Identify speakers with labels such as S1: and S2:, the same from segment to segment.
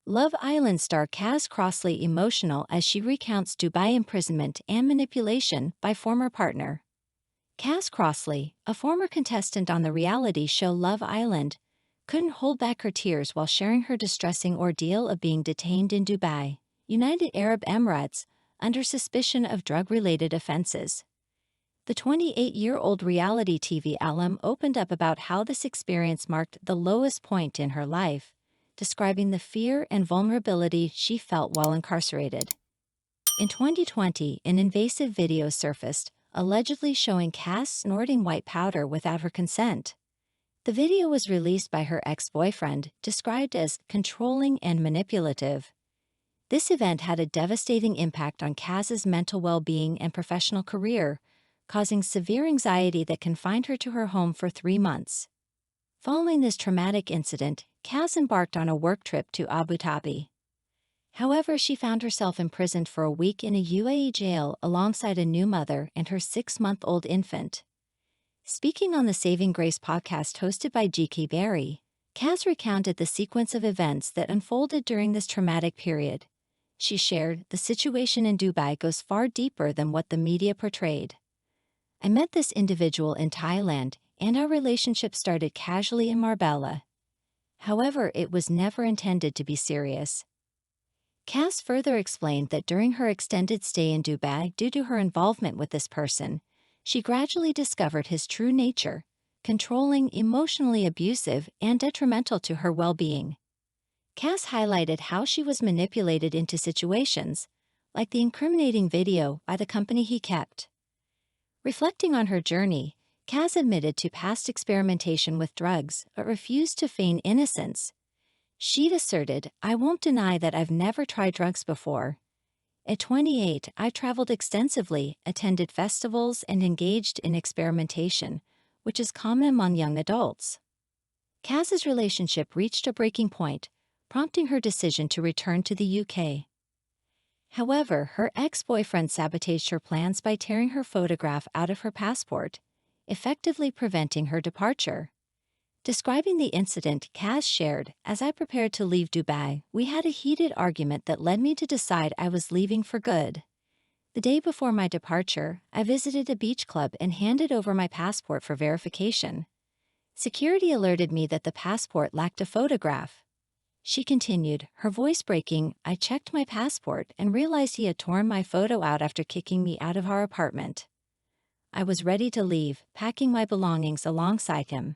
S1: Love Island star Kaz Crossley emotional as she recounts Dubai imprisonment and manipulation by former partner. Kaz Crossley, a former contestant on the reality show Love Island, couldn't hold back her tears while sharing her distressing ordeal of being detained in Dubai, United Arab Emirates, under suspicion of drug-related offenses. The 28-year-old reality TV alum opened up about how this experience marked the lowest point in her life, describing the fear and vulnerability she felt while incarcerated. In 2020, an invasive video surfaced, allegedly showing Cass snorting white powder without her consent. The video was released by her ex-boyfriend, described as controlling and manipulative. This event had a devastating impact on Cass's mental well-being and professional career, causing severe anxiety that confined her to her home for 3 months. Following this traumatic incident, Cass embarked on a work trip to Abu Dhabi. However, she found herself imprisoned for a week in a UAE jail alongside a new mother and her 6-month-old infant. Speaking on the Saving Grace podcast hosted by G.K. Berry, Cass recounted the sequence of events that unfolded during this traumatic period. She shared, "The situation in Dubai goes far deeper than what the media portrayed. I met this individual in Thailand, and our relationship started casually in Marbella. However, it was never intended to be serious." Cass further explained that during her extended stay in Dubai, due to her involvement with this person, she gradually discovered his true nature, controlling, emotionally abusive, and detrimental to her well-being. Cass highlighted how she was manipulated into situations, like the incriminating video by the company he kept. Reflecting on her journey, Cass admitted to past experimentation with drugs but refused to feign innocence. She'd asserted, "I won't deny that I've never tried drugs before. At 28, I traveled extensively, attended festivals, and engaged in experimentation, which is common among young adults." Cass's relationship reached a breaking point, prompting her decision to return to the UK. However, her ex-boyfriend sabotaged her plans by tearing her photograph out of her passport, effectively preventing her departure. Describing the incident, Cass shared, "As I prepared to leave Dubai, we had a heated argument that led me to decide I was leaving for good. The day before my departure, I visited a beach club and handed over my passport for verification. Security alerted me that the passport lacked a photograph." She continued, her voice breaking, "I checked my passport and realized he had torn my photo out after kicking me out of our apartment. I was ready to leave, packing my belongings alongside him.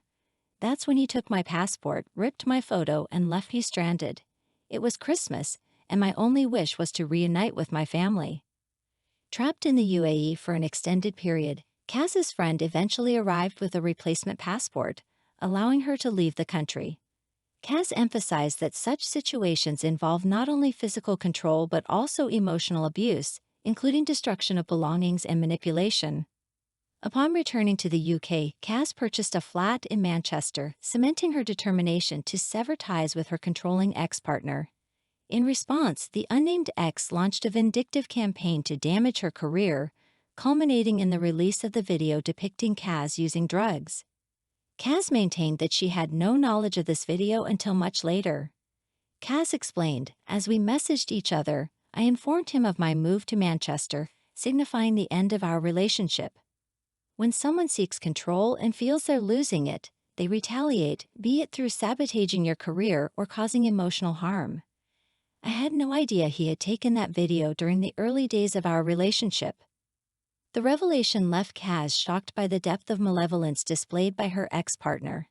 S1: That's when he took my passport, ripped my photo, and left me stranded. It was Christmas, and my only wish was to reunite with my family." Trapped in the UAE for an extended period, Cass's friend eventually arrived with a replacement passport, allowing her to leave the country. Cass emphasized that such situations involve not only physical control but also emotional abuse, including destruction of belongings and manipulation. Upon returning to the UK, Cass purchased a flat in Manchester, cementing her determination to sever ties with her controlling ex-partner. In response, the unnamed ex launched a vindictive campaign to damage her career, culminating in the release of the video depicting Cass using drugs. Cass maintained that she had no knowledge of this video until much later. Cass explained, "As we messaged each other, I informed him of my move to Manchester, signifying the end of our relationship. When someone seeks control and feels they're losing it, they retaliate, be it through sabotaging your career or causing emotional harm. I had no idea he had taken that video during the early days of our relationship." The revelation left Cass shocked by the depth of malevolence displayed by her ex-partner.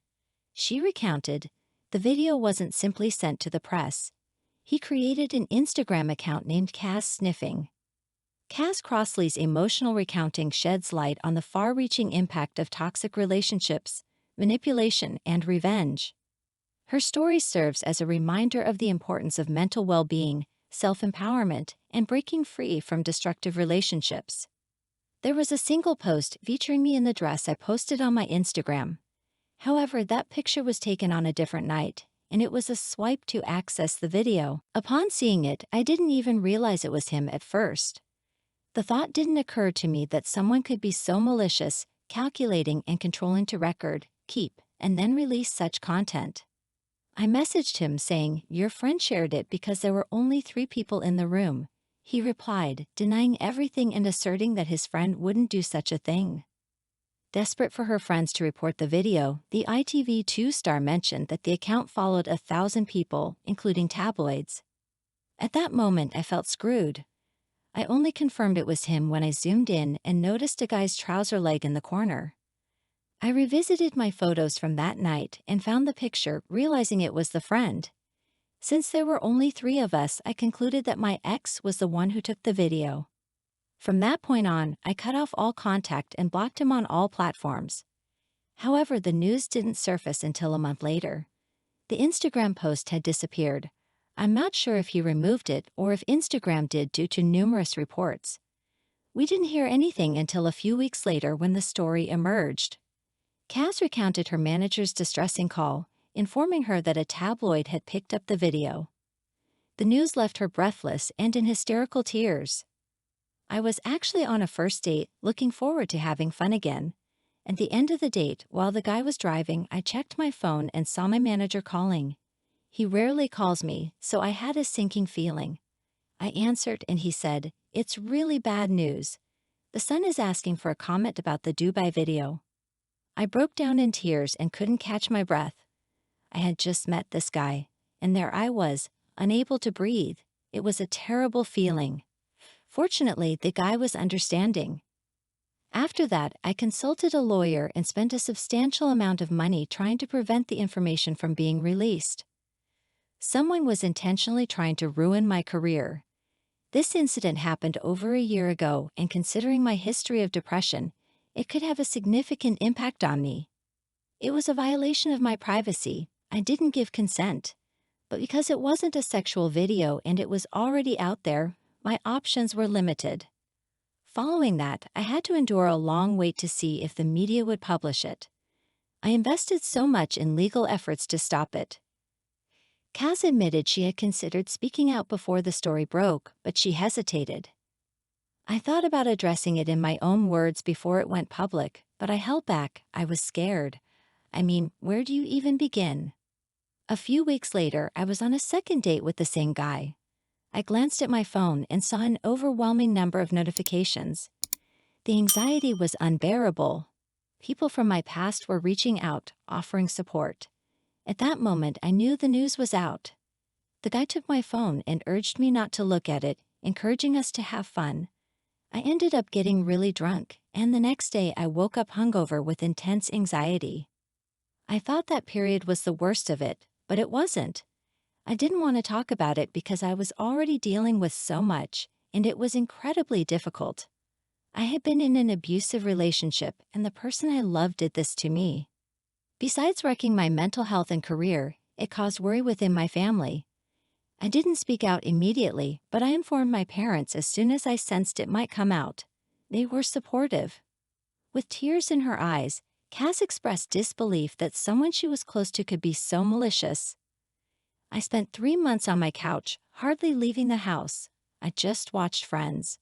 S1: She recounted, "The video wasn't simply sent to the press. He created an Instagram account named Cass Sniffing." Cass Crossley's emotional recounting sheds light on the far-reaching impact of toxic relationships, manipulation, and revenge. Her story serves as a reminder of the importance of mental well-being, self-empowerment, and breaking free from destructive relationships. "There was a single post featuring me in the dress I posted on my Instagram. However, that picture was taken on a different night, and it was a swipe to access the video. Upon seeing it, I didn't even realize it was him at first. The thought didn't occur to me that someone could be so malicious, calculating, and controlling to record, keep, and then release such content." I messaged him saying, "Your friend shared it because there were only 3 people in the room." He replied, denying everything and asserting that his friend wouldn't do such a thing. Desperate for her friends to report the video, the ITV2 star mentioned that the account followed 1,000 people, including tabloids. At that moment, I felt screwed. I only confirmed it was him when I zoomed in and noticed a guy's trouser leg in the corner. I revisited my photos from that night and found the picture, realizing it was the friend. Since there were only 3 of us, I concluded that my ex was the one who took the video. From that point on, I cut off all contact and blocked him on all platforms. However, the news didn't surface until a month later. The Instagram post had disappeared. I'm not sure if he removed it or if Instagram did due to numerous reports. We didn't hear anything until a few weeks later when the story emerged. Kaz recounted her manager's distressing call, informing her that a tabloid had picked up the video. The news left her breathless and in hysterical tears. I was actually on a first date, looking forward to having fun again. At the end of the date, while the guy was driving, I checked my phone and saw my manager calling. He rarely calls me, so I had a sinking feeling. I answered and he said, "It's really bad news. The Sun is asking for a comment about the Dubai video." I broke down in tears and couldn't catch my breath. I had just met this guy, and there I was, unable to breathe. It was a terrible feeling. Fortunately, the guy was understanding. After that, I consulted a lawyer and spent a substantial amount of money trying to prevent the information from being released. Someone was intentionally trying to ruin my career. This incident happened over a year ago, and considering my history of depression, it could have a significant impact on me. It was a violation of my privacy. I didn't give consent. But because it wasn't a sexual video and it was already out there, my options were limited. Following that, I had to endure a long wait to see if the media would publish it. I invested so much in legal efforts to stop it. Kaz admitted she had considered speaking out before the story broke, but she hesitated. I thought about addressing it in my own words before it went public, but I held back. I was scared. I mean, where do you even begin? A few weeks later, I was on a second date with the same guy. I glanced at my phone and saw an overwhelming number of notifications. The anxiety was unbearable. People from my past were reaching out, offering support. At that moment, I knew the news was out. The guy took my phone and urged me not to look at it, encouraging us to have fun. I ended up getting really drunk, and the next day I woke up hungover with intense anxiety. I thought that period was the worst of it, but it wasn't. I didn't want to talk about it because I was already dealing with so much, and it was incredibly difficult. I had been in an abusive relationship, and the person I loved did this to me. Besides wrecking my mental health and career, it caused worry within my family. I didn't speak out immediately, but I informed my parents as soon as I sensed it might come out. They were supportive. With tears in her eyes, Kaz expressed disbelief that someone she was close to could be so malicious. I spent 3 months on my couch, hardly leaving the house. I just watched Friends.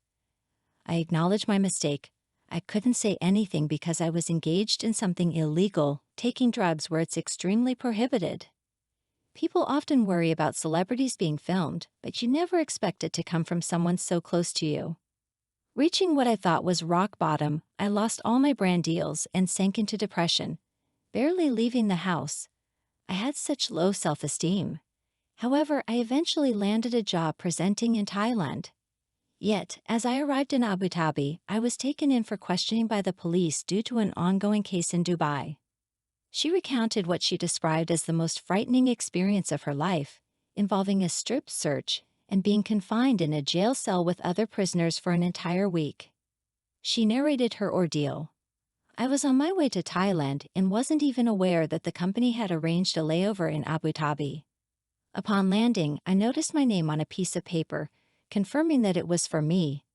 S1: I acknowledged my mistake. I couldn't say anything because I was engaged in something illegal, taking drugs where it's extremely prohibited. People often worry about celebrities being filmed, but you never expect it to come from someone so close to you. Reaching what I thought was rock bottom, I lost all my brand deals and sank into depression, barely leaving the house. I had such low self-esteem. However, I eventually landed a job presenting in Thailand. Yet, as I arrived in Abu Dhabi, I was taken in for questioning by the police due to an ongoing case in Dubai. She recounted what she described as the most frightening experience of her life, involving a strip search and being confined in a jail cell with other prisoners for an entire week. She narrated her ordeal. I was on my way to Thailand and wasn't even aware that the company had arranged a layover in Abu Dhabi. Upon landing, I noticed my name on a piece of paper, confirming that it was for me.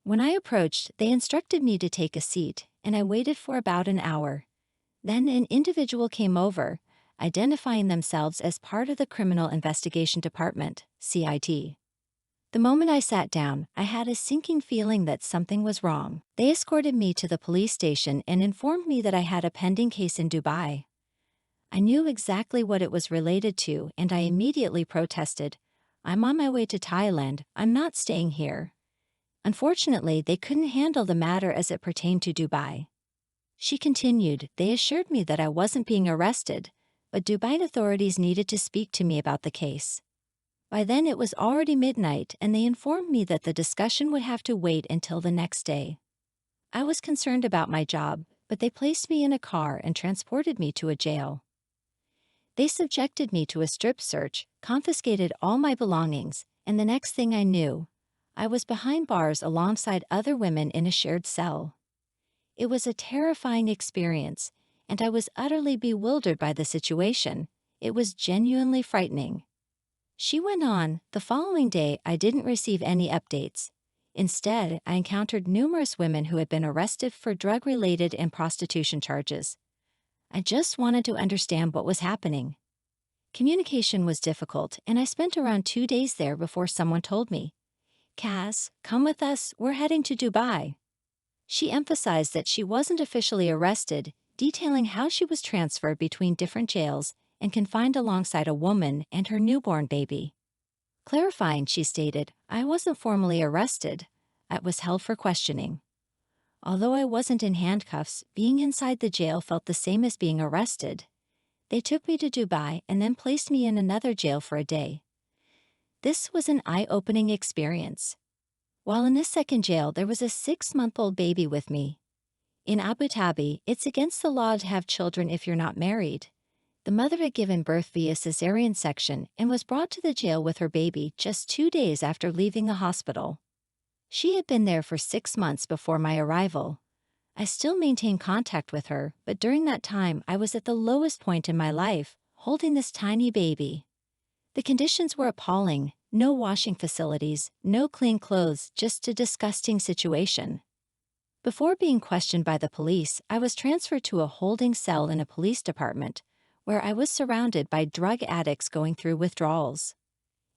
S1: When I approached, they instructed me to take a seat, and I waited for about an hour. Then an individual came over, identifying themselves as part of the Criminal Investigation Department, CIT. The moment I sat down, I had a sinking feeling that something was wrong. They escorted me to the police station and informed me that I had a pending case in Dubai. I knew exactly what it was related to, and I immediately protested. I'm on my way to Thailand, I'm not staying here. Unfortunately, they couldn't handle the matter as it pertained to Dubai. She continued, they assured me that I wasn't being arrested, but Dubai authorities needed to speak to me about the case. By then it was already midnight and they informed me that the discussion would have to wait until the next day. I was concerned about my job, but they placed me in a car and transported me to a jail. They subjected me to a strip search, confiscated all my belongings, and the next thing I knew, I was behind bars alongside other women in a shared cell. It was a terrifying experience, and I was utterly bewildered by the situation. It was genuinely frightening. She went on, the following day I didn't receive any updates. Instead, I encountered numerous women who had been arrested for drug-related and prostitution charges. I just wanted to understand what was happening. Communication was difficult, and I spent around 2 days there before someone told me, Cass, come with us, we're heading to Dubai. She emphasized that she wasn't officially arrested, detailing how she was transferred between different jails and confined alongside a woman and her newborn baby. Clarifying, she stated, I wasn't formally arrested. I was held for questioning. Although I wasn't in handcuffs, being inside the jail felt the same as being arrested. They took me to Dubai and then placed me in another jail for a day. This was an eye-opening experience. While in this second jail, there was a 6-month-old baby with me. In Abu Dhabi, it's against the law to have children if you're not married. The mother had given birth via cesarean section and was brought to the jail with her baby just 2 days after leaving the hospital. She had been there for 6 months before my arrival. I still maintained contact with her, but during that time I was at the lowest point in my life, holding this tiny baby. The conditions were appalling. No washing facilities, no clean clothes, just a disgusting situation. Before being questioned by the police, I was transferred to a holding cell in a police department, where I was surrounded by drug addicts going through withdrawals.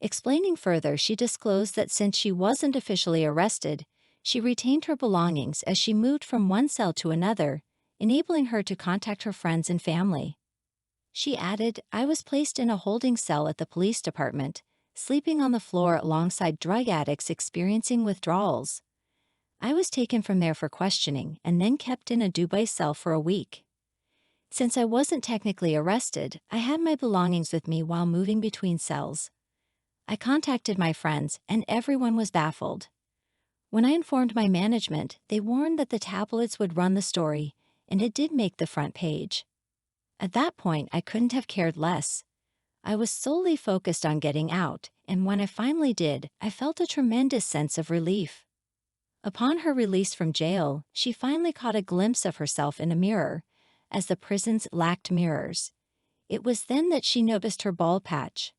S1: Explaining further, she disclosed that since she wasn't officially arrested, she retained her belongings as she moved from one cell to another, enabling her to contact her friends and family. She added, I was placed in a holding cell at the police department, sleeping on the floor alongside drug addicts experiencing withdrawals. I was taken from there for questioning and then kept in a Dubai cell for a week. Since I wasn't technically arrested, I had my belongings with me while moving between cells. I contacted my friends and everyone was baffled. When I informed my management, they warned that the tabloids would run the story, and it did make the front page. At that point, I couldn't have cared less. I was solely focused on getting out, and when I finally did, I felt a tremendous sense of relief. Upon her release from jail, she finally caught a glimpse of herself in a mirror, as the prisons lacked mirrors. It was then that she noticed her bald patch.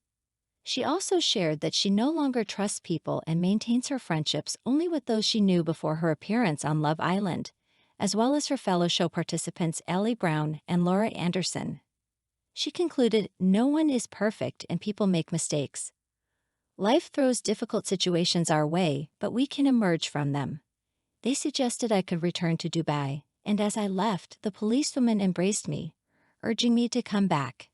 S1: She also shared that she no longer trusts people and maintains her friendships only with those she knew before her appearance on Love Island, as well as her fellow show participants Ellie Brown and Laura Anderson. She concluded, no one is perfect and people make mistakes. Life throws difficult situations our way, but we can emerge from them. They suggested I could return to Dubai, and as I left, the policewoman embraced me, urging me to come back.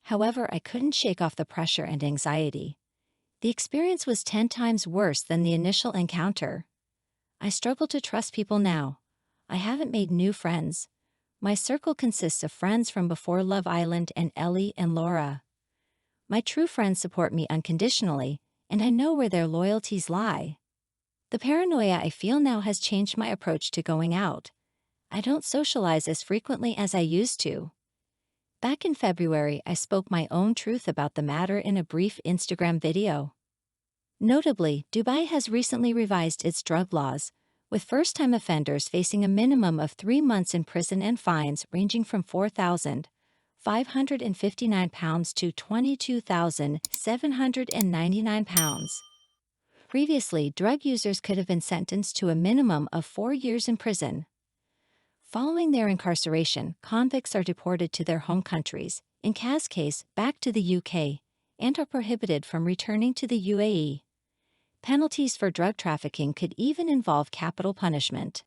S1: However, I couldn't shake off the pressure and anxiety. The experience was 10 times worse than the initial encounter. I struggle to trust people now. I haven't made new friends. My circle consists of friends from before Love Island and Ellie and Laura. My true friends support me unconditionally, and I know where their loyalties lie. The paranoia I feel now has changed my approach to going out. I don't socialize as frequently as I used to. Back in February, I spoke my own truth about the matter in a brief Instagram video. Notably, Dubai has recently revised its drug laws, with first-time offenders facing a minimum of 3 months in prison and fines ranging from £4,559 to £22,799. Previously, drug users could have been sentenced to a minimum of 4 years in prison. Following their incarceration, convicts are deported to their home countries, in Kaz's case, back to the UK, and are prohibited from returning to the UAE. Penalties for drug trafficking could even involve capital punishment.